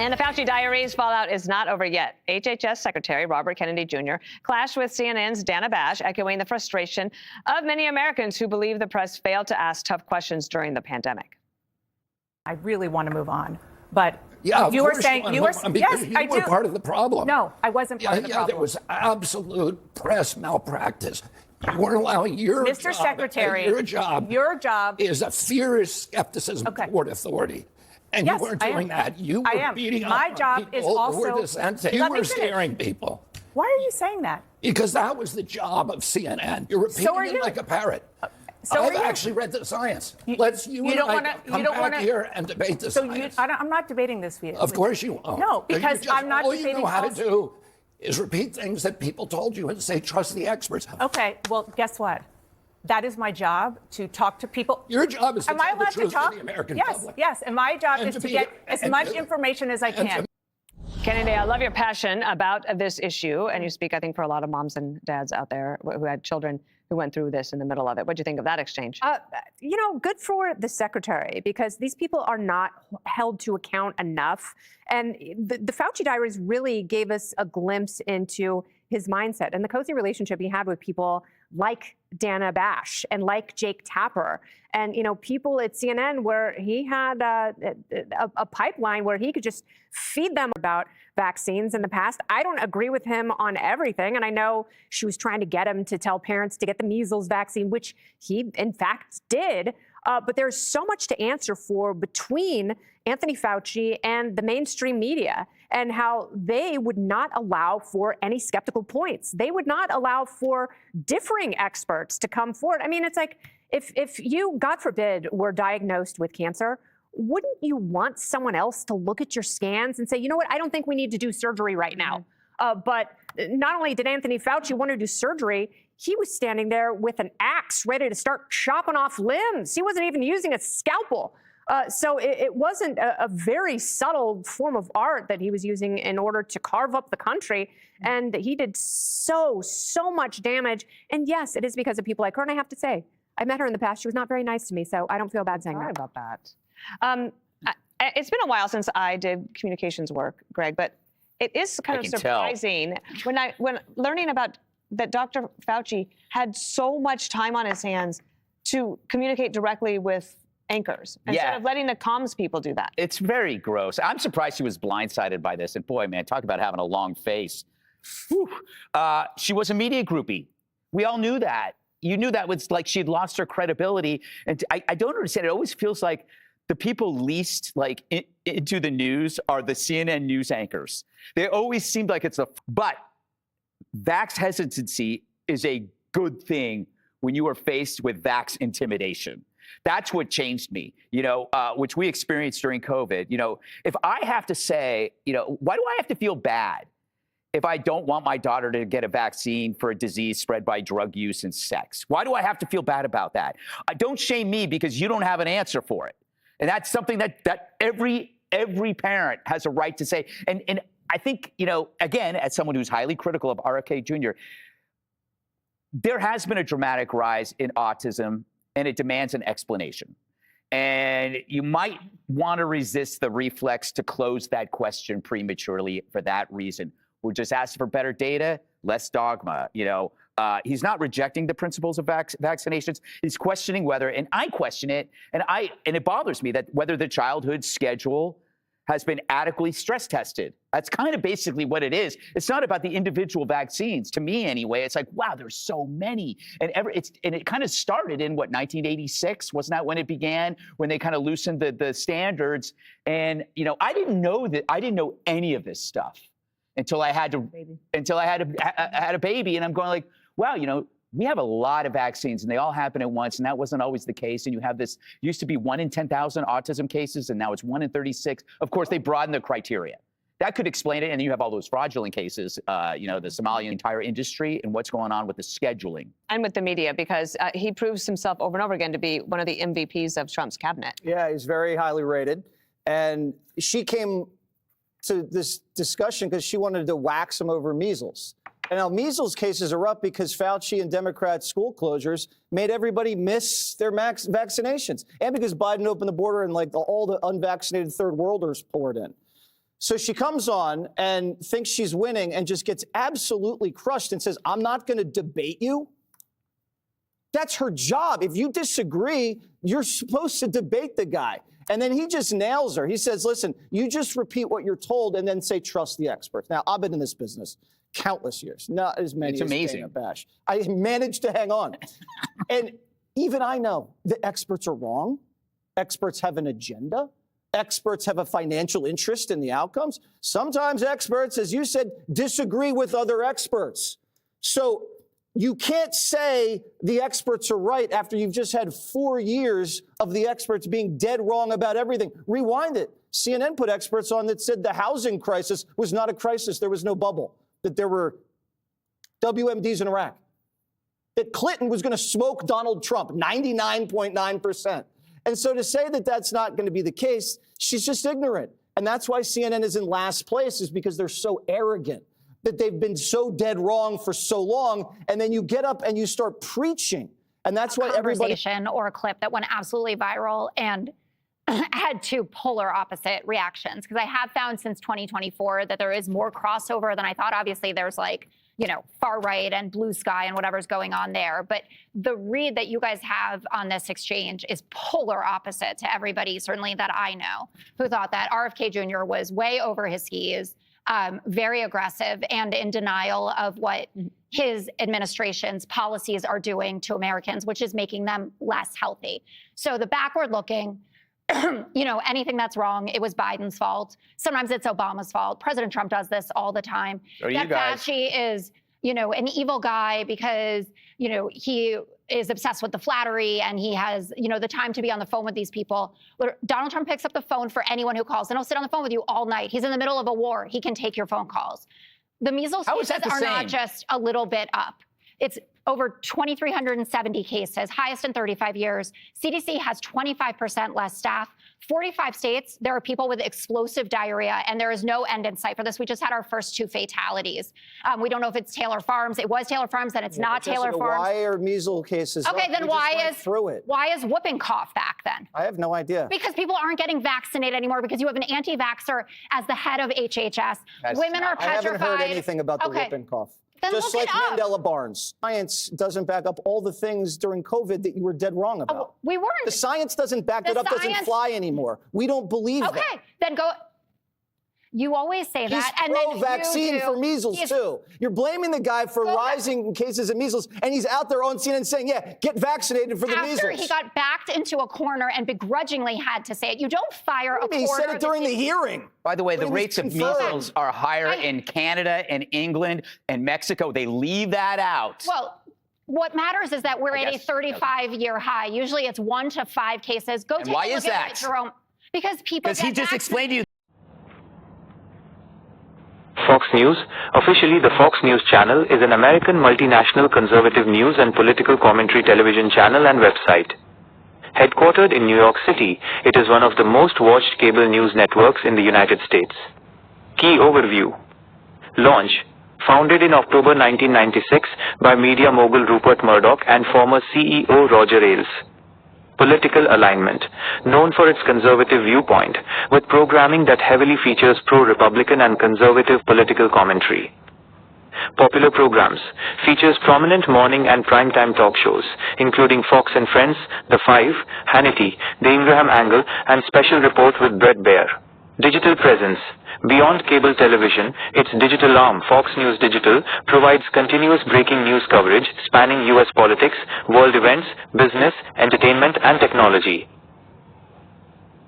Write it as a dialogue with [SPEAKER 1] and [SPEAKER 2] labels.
[SPEAKER 1] And the Fauci diaries fallout is not over yet. HHS Secretary Robert Kennedy Jr. clashed with CNN's Dana Bash, echoing the frustration of many Americans who believe the press failed to ask tough questions during the pandemic.
[SPEAKER 2] I really want to move on, but
[SPEAKER 3] yeah,
[SPEAKER 2] you were saying
[SPEAKER 3] you were
[SPEAKER 2] yes,
[SPEAKER 3] you were part of the problem.
[SPEAKER 2] No, I wasn't part of the problem.
[SPEAKER 3] There was absolute press malpractice. You weren't allowing your
[SPEAKER 2] Mr.
[SPEAKER 3] job,
[SPEAKER 2] Secretary,
[SPEAKER 3] your job is a fierce skepticism toward authority. And
[SPEAKER 2] yes,
[SPEAKER 3] you weren't doing that. You were beating up
[SPEAKER 2] My job
[SPEAKER 3] people
[SPEAKER 2] is also,
[SPEAKER 3] who were dissenting. You were scaring people.
[SPEAKER 2] Why are you saying that?
[SPEAKER 3] Because that was the job of CNN. You're repeating it like a parrot. I've actually read the science. You and I come back here and debate the science.
[SPEAKER 2] I'm not debating this with you.
[SPEAKER 3] Of course you won't.
[SPEAKER 2] No, because I'm not debating.
[SPEAKER 3] All you know how to do is repeat things that people told you and say, trust the experts.
[SPEAKER 2] Okay, well, guess what? That is my job, to talk to people.
[SPEAKER 3] Your job is to tell the truth to the American
[SPEAKER 2] public. Yes, and my job is to get as much information as I can.
[SPEAKER 1] Kennedy, I love your passion about this issue, and you speak, I think, for a lot of moms and dads out there who had children who went through this in the middle of it. What do you think of that exchange?
[SPEAKER 4] Good for the secretary, because these people are not held to account enough. And the Fauci diaries really gave us a glimpse into his mindset and the cozy relationship he had with people like Dana Bash and like Jake Tapper, and people at CNN, where he had a pipeline where he could just feed them about vaccines in the past. I don't agree with him on everything, and I know she was trying to get him to tell parents to get the measles vaccine, which he in fact did. But there's so much to answer for between Anthony Fauci and the mainstream media, and how they would not allow for any skeptical points. They would not allow for differing experts to come forward. I mean, it's like if you, God forbid, were diagnosed with cancer, wouldn't you want someone else to look at your scans and say, you know what, I don't think we need to do surgery right now. But not only did Anthony Fauci want to do surgery, he was standing there with an axe ready to start chopping off limbs. He wasn't even using a scalpel. So it wasn't a very subtle form of art that he was using in order to carve up the country. And he did so much damage. And yes, it is because of people like her. And I have to say, I met her in the past. She was not very nice to me, so I don't feel bad saying that.
[SPEAKER 1] About that. It's been a while since I did communications work, Greg, but it is kind of surprising when learning about that Dr. Fauci had so much time on his hands to communicate directly with anchors instead of letting the comms people do that.
[SPEAKER 5] It's very gross. I'm surprised she was blindsided by this. And boy, man, talk about having a long face. She was a media groupie. We all knew that. You knew that was like she'd lost her credibility. And I don't understand. It always feels like the people least into the news are the CNN news anchors. They always seem like but vax hesitancy is a good thing when you are faced with vax intimidation. That's what changed me, which we experienced during COVID. If I have to say, why do I have to feel bad if I don't want my daughter to get a vaccine for a disease spread by drug use and sex? Why do I have to feel bad about that? Don't shame me because you don't have an answer for it. And that's something that every parent has a right to say. And I think, again, as someone who's highly critical of RFK Jr., there has been a dramatic rise in autism, and it demands an explanation. And you might want to resist the reflex to close that question prematurely for that reason. We're just asking for better data, less dogma. He's not rejecting the principles of vaccinations. He's questioning whether, and I question it, and it bothers me that whether the childhood schedule has been adequately stress tested. That's kind of basically what it is. It's not about the individual vaccines, to me anyway. It's like, wow, there's so many. And it kind of started in 1986? Wasn't that when it began? When they kind of loosened the standards. And I didn't know any of this stuff until I had a baby. And I'm going like, wow, we have a lot of vaccines and they all happen at once, and that wasn't always the case. And you have this, used to be 1 in 10,000 autism cases, and now it's 1 in 36. Of course, they broadened the criteria. That could explain it. And then you have all those fraudulent cases, the Somalian entire industry and what's going on with the scheduling.
[SPEAKER 1] And with the media, because he proves himself over and over again to be one of the MVPs of Trump's cabinet.
[SPEAKER 6] Yeah, he's very highly rated. And she came to this discussion because she wanted to wax him over measles. And now measles cases are up because Fauci and Democrat school closures made everybody miss their vaccinations. And because Biden opened the border and all the unvaccinated third worlders poured in. So she comes on and thinks she's winning and just gets absolutely crushed and says, I'm not going to debate you. That's her job. If you disagree, you're supposed to debate the guy. And then he just nails her. He says, listen, you just repeat what you're told and then say, trust the experts. Now, I've been in this business countless years, not as many
[SPEAKER 5] It's
[SPEAKER 6] as
[SPEAKER 5] amazing.
[SPEAKER 6] Dana Bash. I managed to hang on. And even I know the experts are wrong. Experts have an agenda. Experts have a financial interest in the outcomes. Sometimes experts, as you said, disagree with other experts. So you can't say the experts are right after you've just had 4 years of the experts being dead wrong about everything. Rewind it. CNN put experts on that said the housing crisis was not a crisis. There was no bubble. That there were WMDs in Iraq. That Clinton was going to smoke Donald Trump, 99.9%. And so to say that that's not going to be the case, she's just ignorant. And that's why CNN is in last place, is because they're so arrogant, that they've been so dead wrong for so long. And then you get up and you start preaching. And that's why everybody...
[SPEAKER 7] Or a clip that went absolutely viral and had two polar opposite reactions. Because I have found since 2024 that there is more crossover than I thought. Obviously, there's like, you know, far right and blue sky and whatever's going on there. But the read that you guys have on this exchange is polar opposite to everybody, certainly that I know, who thought that RFK Jr. was way over his skis, very aggressive and in denial of what his administration's policies are doing to Americans, which is making them less healthy. So the backward looking, you know, anything that's wrong, it was Biden's fault. Sometimes it's Obama's fault. President Trump does this all the time. That Fauci is, you know, an evil guy because, you know, he is obsessed with the flattery and he has, you know, the time to be on the phone with these people. Donald Trump picks up the phone for anyone who calls and he'll sit on the phone with you all night. He's in the middle of a war. He can take your phone calls. The measles cases are not just a little bit up. It's over 2,370 cases, highest in 35 years. CDC has 25% less staff. 45 states, there are people with explosive diarrhea, and there is no end in sight for this. We just had our first 2 fatalities. We don't know if it's Taylor Farms. It was Taylor Farms, then it's not Taylor Farms.
[SPEAKER 6] Why are measles cases
[SPEAKER 7] Okay,
[SPEAKER 6] up?
[SPEAKER 7] then why is whooping cough back then?
[SPEAKER 6] I have no idea.
[SPEAKER 7] Because people aren't getting vaccinated anymore because you have an anti-vaxxer as the head of HHS. Women are petrified.
[SPEAKER 6] I haven't heard anything about the whooping cough.
[SPEAKER 7] Then
[SPEAKER 6] just like Mandela Barnes. Science doesn't back up all the things during COVID that you were dead wrong about.
[SPEAKER 7] We weren't.
[SPEAKER 6] The science doesn't back it up, doesn't fly anymore. We don't believe that.
[SPEAKER 7] Okay, then go. You always say that.
[SPEAKER 6] He's pro-vaccine for measles, too. You're blaming the guy for rising cases of measles, and he's out there on CNN saying, yeah, get vaccinated for the measles.
[SPEAKER 7] After he got backed into a corner and begrudgingly had to say it. You don't fire a quarter.
[SPEAKER 6] He said it during the hearing.
[SPEAKER 5] By the way, the rates of measles are higher in Canada and England and Mexico. They leave that out.
[SPEAKER 7] Well, what matters is that we're at a 35-year high. Usually it's 1 to 5 cases. Go take a look at it, Jerome. Because people
[SPEAKER 5] he just explained to you.
[SPEAKER 8] Fox News, officially the Fox News Channel, is an American multinational conservative news and political commentary television channel and website. Headquartered in New York City, it is one of the most watched cable news networks in the United States. Key overview. Launch. Founded in October 1996 by media mogul Rupert Murdoch and former CEO Roger Ailes. Political alignment, known for its conservative viewpoint, with programming that heavily features pro-Republican and conservative political commentary. Popular programs, features prominent morning and primetime talk shows, including Fox and Friends, The Five, Hannity, The Ingraham Angle, and Special Report with Bret Baier. Digital presence. Beyond cable television, its digital arm, Fox News Digital, provides continuous breaking news coverage spanning U.S. politics, world events, business, entertainment, and technology.